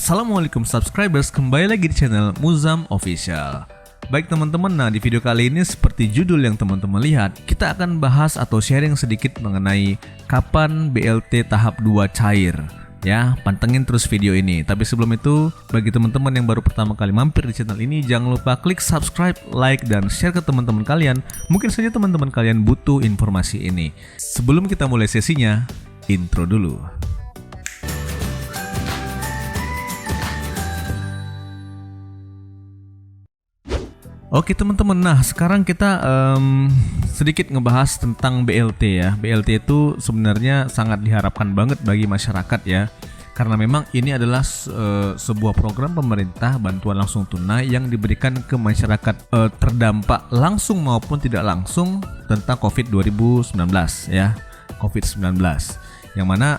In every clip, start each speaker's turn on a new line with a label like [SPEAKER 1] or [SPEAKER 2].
[SPEAKER 1] Assalamualaikum subscribers, kembali lagi di channel Muzam Official. Baik teman-teman, nah di video kali ini seperti judul yang teman-teman lihat, kita akan bahas atau sharing sedikit mengenai kapan BLT tahap 2 cair. Ya, pantengin terus video ini. Tapi sebelum itu, bagi teman-teman yang baru pertama kali mampir di channel ini, jangan lupa klik subscribe, like, dan share ke teman-teman kalian. Mungkin saja teman-teman kalian butuh informasi ini. Sebelum kita mulai sesinya, intro dulu. Oke teman-teman, nah sekarang kita sedikit ngebahas tentang BLT ya. BLT itu sebenarnya sangat diharapkan banget bagi masyarakat ya. Karena memang ini adalah sebuah program pemerintah bantuan langsung tunai yang diberikan ke masyarakat terdampak langsung maupun tidak langsung tentang COVID 2019 ya. COVID-19. Yang mana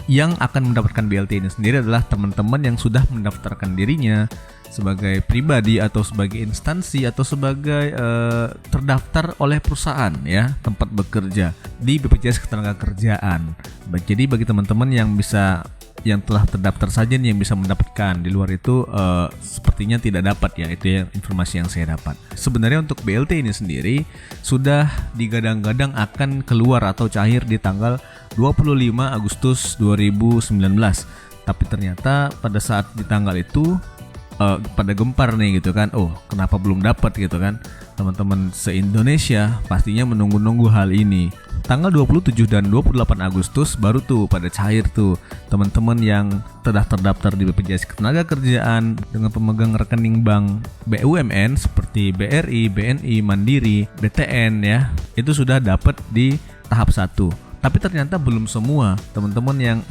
[SPEAKER 1] yang akan mendapatkan BLT ini sendiri adalah teman-teman yang sudah mendaftarkan dirinya sebagai pribadi atau sebagai instansi atau sebagai terdaftar oleh perusahaan ya, tempat bekerja di BPJS Ketenagakerjaan. Jadi bagi teman-teman yang telah terdaftar saja nih yang bisa mendapatkan, di luar itu sepertinya tidak dapat ya. Itu ya informasi yang saya dapat. Sebenarnya untuk BLT ini sendiri sudah digadang-gadang akan keluar atau cair di tanggal 25 Agustus 2019. Tapi ternyata pada saat di tanggal itu pada gempar nih gitu kan. Oh, kenapa belum dapat gitu kan. Teman-teman se-Indonesia pastinya menunggu-nunggu hal ini. Tanggal 27 dan 28 Agustus baru tuh pada cair tuh teman-teman yang telah terdaftar di BPJS Ketenagakerjaan dengan pemegang rekening bank BUMN seperti BRI, BNI, Mandiri, BTN ya. Itu sudah dapat di tahap 1. Tapi ternyata belum semua teman-teman yang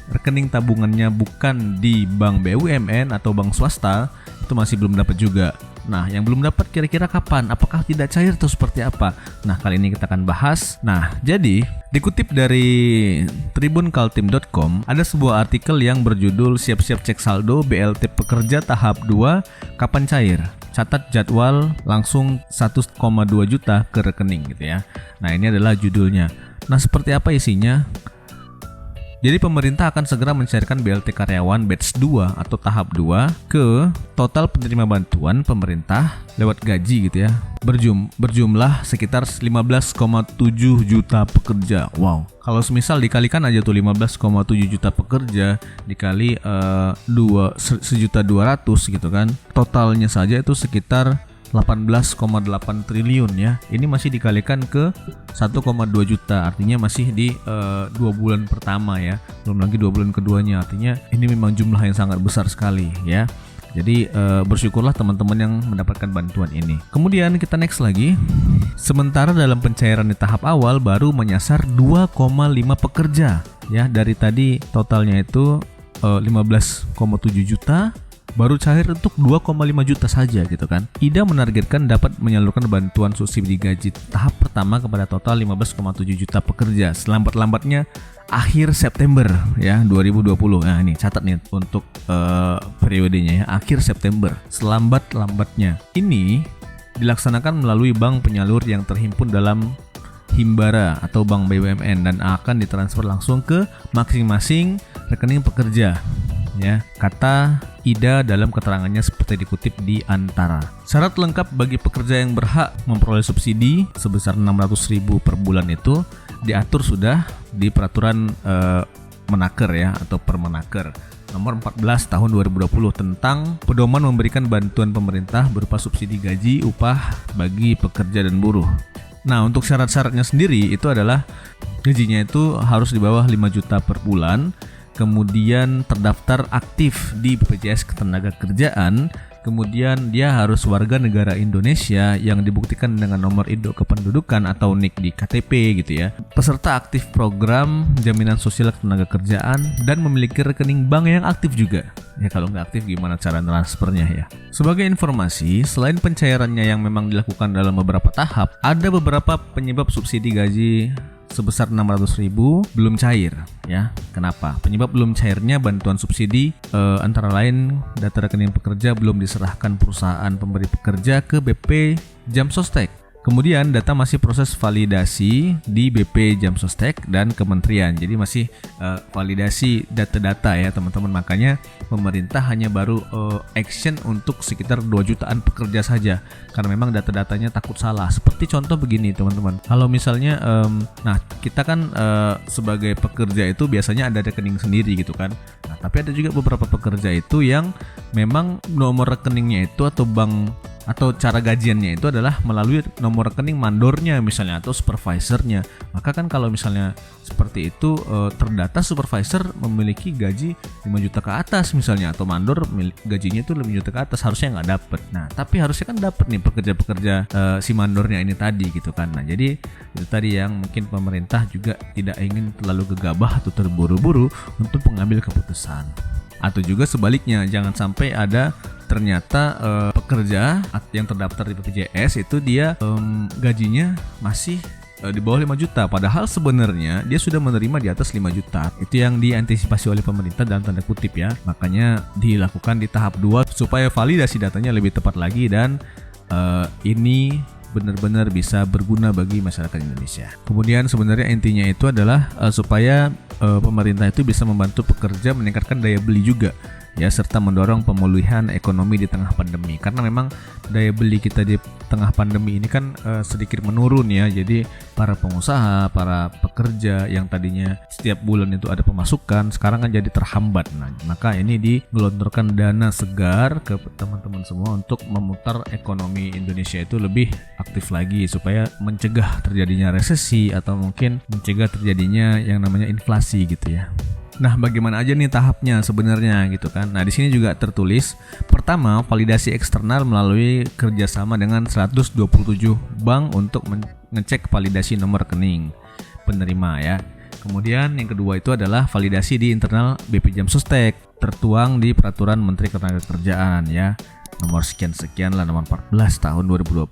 [SPEAKER 1] rekening tabungannya bukan di bank BUMN atau bank swasta itu masih belum dapat juga. Nah, yang belum dapat kira-kira kapan? Apakah tidak cair atau seperti apa? Nah, kali ini kita akan bahas. Nah, jadi dikutip dari tribunkaltim.com ada sebuah artikel yang berjudul Siap-siap cek saldo BLT pekerja tahap 2 kapan cair? Catat jadwal langsung 1,2 juta ke rekening gitu ya. Nah, ini adalah judulnya. Nah, seperti apa isinya? Jadi pemerintah akan segera mencairkan BLT karyawan batch 2 atau tahap 2 ke total penerima bantuan pemerintah lewat gaji gitu ya. Berjumlah sekitar 15,7 juta pekerja. Wow. Kalau semisal dikalikan aja tuh 15,7 juta pekerja dikali 1.200.000 gitu kan. Totalnya saja itu sekitar 18,8 triliun ya. Ini masih dikalikan ke 1,2 juta. Artinya masih di 2 bulan pertama ya. Belum lagi 2 bulan keduanya. Artinya ini memang jumlah yang sangat besar sekali ya. Jadi bersyukurlah teman-teman yang mendapatkan bantuan ini. Kemudian kita next lagi. Sementara dalam pencairan di tahap awal baru menyasar 2,5 pekerja ya. Dari tadi totalnya itu 15,7 juta, baru cair untuk 2,5 juta saja gitu kan. IDA menargetkan dapat menyalurkan bantuan subsidi gaji tahap pertama kepada total 15,7 juta pekerja selambat-lambatnya akhir September ya 2020. Nah, ini catat nih untuk periodenya ya, akhir September selambat-lambatnya. Ini dilaksanakan melalui bank penyalur yang terhimpun dalam Himbara atau bank BUMN dan akan ditransfer langsung ke masing-masing rekening pekerja. Ya, kata IDA dalam keterangannya seperti dikutip di Antara. Syarat lengkap bagi pekerja yang berhak memperoleh subsidi sebesar 600.000 per bulan itu diatur sudah di peraturan Menaker ya atau Permenaker nomor 14 tahun 2020 tentang pedoman memberikan bantuan pemerintah berupa subsidi gaji upah bagi pekerja dan buruh. Nah, untuk syarat-syaratnya sendiri itu adalah gajinya itu harus di bawah 5 juta per bulan. Kemudian terdaftar aktif di BPJS Ketenagakerjaan, kemudian dia harus warga negara Indonesia yang dibuktikan dengan nomor induk kependudukan atau NIK di KTP gitu ya. Peserta aktif program jaminan sosial ketenagakerjaan dan memiliki rekening bank yang aktif juga. Ya, kalau nggak aktif gimana cara transfernya ya. Sebagai informasi, selain pencairannya yang memang dilakukan dalam beberapa tahap, ada beberapa penyebab subsidi gaji sebesar 600.000 belum cair ya. Kenapa? Penyebab belum cairnya bantuan subsidi antara lain data rekening pekerja belum diserahkan perusahaan pemberi pekerja ke BP Jamsostek Kemudian data masih proses validasi di BP Jam Sostek dan kementerian. Jadi masih validasi data-data ya teman-teman. Makanya pemerintah hanya baru action untuk sekitar 2 jutaan pekerja saja. Karena memang data-datanya takut salah. Seperti contoh begini teman-teman. Kalau misalnya, nah kita kan sebagai pekerja itu biasanya ada rekening sendiri gitu kan. Nah tapi ada juga beberapa pekerja itu yang memang nomor rekeningnya itu atau bank atau cara gajiannya itu adalah melalui nomor rekening mandornya misalnya atau supervisornya. Maka kan kalau misalnya seperti itu terdata supervisor memiliki gaji 5 juta ke atas misalnya, atau mandor gajinya itu 5 juta ke atas, harusnya nggak dapet. Nah tapi harusnya kan dapet nih pekerja-pekerja si mandornya ini tadi gitu kan. Nah jadi itu tadi yang mungkin pemerintah juga tidak ingin terlalu gegabah atau terburu-buru untuk mengambil keputusan. Atau juga sebaliknya, jangan sampai ada ternyata pekerja yang terdaftar di BPJS itu dia gajinya masih di bawah 5 juta, padahal sebenarnya dia sudah menerima di atas 5 juta. Itu yang diantisipasi oleh pemerintah dalam tanda kutip ya. Makanya dilakukan di tahap 2 supaya validasi datanya lebih tepat lagi dan ini benar-benar bisa berguna bagi masyarakat Indonesia. Kemudian sebenarnya intinya itu adalah supaya pemerintah itu bisa membantu pekerja meningkatkan daya beli juga ya, serta mendorong pemulihan ekonomi di tengah pandemi. Karena memang daya beli kita di tengah pandemi ini kan sedikit menurun ya. Jadi para pengusaha, para pekerja yang tadinya setiap bulan itu ada pemasukan, sekarang kan jadi terhambat. Nah, maka ini digelontorkan dana segar ke teman-teman semua untuk memutar ekonomi Indonesia itu lebih aktif lagi supaya mencegah terjadinya resesi atau mungkin mencegah terjadinya yang namanya inflasi gitu ya. Nah, bagaimana aja nih tahapnya sebenarnya gitu kan. Nah, di sini juga tertulis, pertama, validasi eksternal melalui kerjasama dengan 127 bank untuk mengecek validasi nomor rekening penerima ya. Kemudian yang kedua itu adalah validasi di internal BP Jam Sostek, tertuang di Peraturan Menteri Ketenagakerjaan ya, nomor sekian-sekian lah, nomor 14 tahun 2020.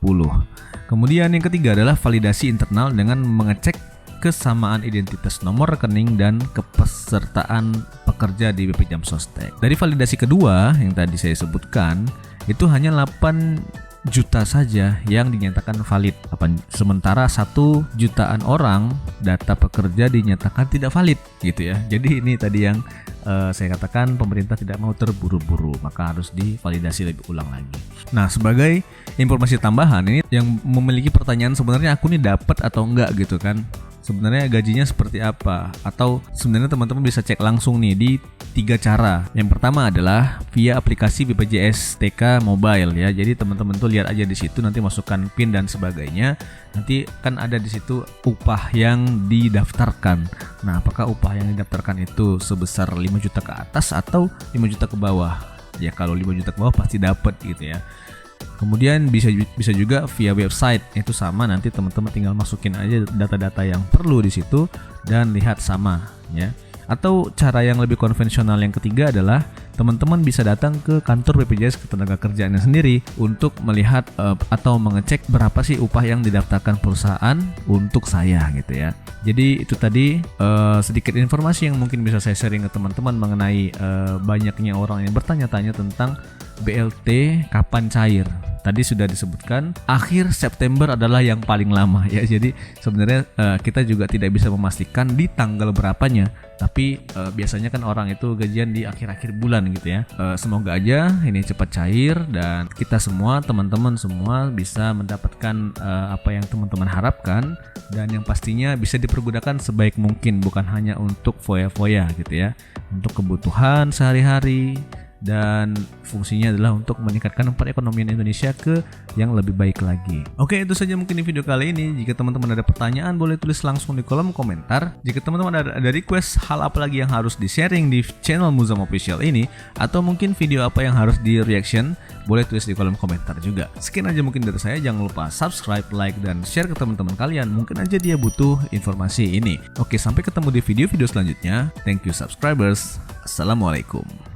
[SPEAKER 1] Kemudian yang ketiga adalah validasi internal dengan mengecek kesamaan identitas nomor rekening dan kepesertaan pekerja di BP Jam Sostek. Dari validasi kedua yang tadi saya sebutkan, itu hanya 8 juta saja yang dinyatakan valid. Sementara 1 jutaan orang data pekerja dinyatakan tidak valid gitu ya. Jadi ini tadi yang saya katakan pemerintah tidak mau terburu-buru, maka harus divalidasi lebih ulang lagi. Nah, sebagai informasi tambahan ini yang memiliki pertanyaan sebenarnya aku ini dapat atau enggak gitu kan. Sebenarnya gajinya seperti apa, atau sebenarnya teman-teman bisa cek langsung nih di 3 cara. Yang pertama adalah via aplikasi BPJS TK Mobile ya. Jadi teman-teman tuh lihat aja di situ, nanti masukkan PIN dan sebagainya. Nanti kan ada di situ upah yang didaftarkan. Nah, apakah upah yang didaftarkan itu sebesar 5 juta ke atas atau 5 juta ke bawah? Ya kalau 5 juta ke bawah pasti dapat gitu ya. Kemudian bisa juga via website, itu sama, nanti teman-teman tinggal masukin aja data-data yang perlu di situ dan lihat sama ya. Atau cara yang lebih konvensional yang ketiga adalah teman-teman bisa datang ke kantor BPJS Ketenagakerjaannya sendiri untuk melihat atau mengecek berapa sih upah yang didaftarkan perusahaan untuk saya gitu ya. Jadi itu tadi sedikit informasi yang mungkin bisa saya sharing ke teman-teman mengenai banyaknya orang yang bertanya-tanya tentang BLT kapan cair. Tadi sudah disebutkan akhir September adalah yang paling lama ya. Jadi sebenarnya kita juga tidak bisa memastikan di tanggal berapanya, tapi biasanya kan orang itu gajian di akhir-akhir bulan gitu ya. Semoga aja ini cepat cair dan kita semua, teman-teman semua bisa mendapatkan apa yang teman-teman harapkan, dan yang pastinya bisa dipergunakan sebaik mungkin, bukan hanya untuk foya-foya gitu ya, untuk kebutuhan sehari-hari, dan fungsinya adalah untuk meningkatkan perekonomian Indonesia ke yang lebih baik lagi. Oke, itu saja mungkin di video kali ini. Jika teman-teman ada pertanyaan, boleh tulis langsung di kolom komentar. Jika teman-teman ada request hal apa lagi yang harus di-sharing di channel Muzam Official ini, atau mungkin video apa yang harus di-reaction, boleh tulis di kolom komentar juga. Sekian aja mungkin dari saya. Jangan lupa subscribe, like, dan share ke teman-teman kalian. Mungkin aja dia butuh informasi ini. Oke, sampai ketemu di video-video selanjutnya. Thank you subscribers. Assalamualaikum.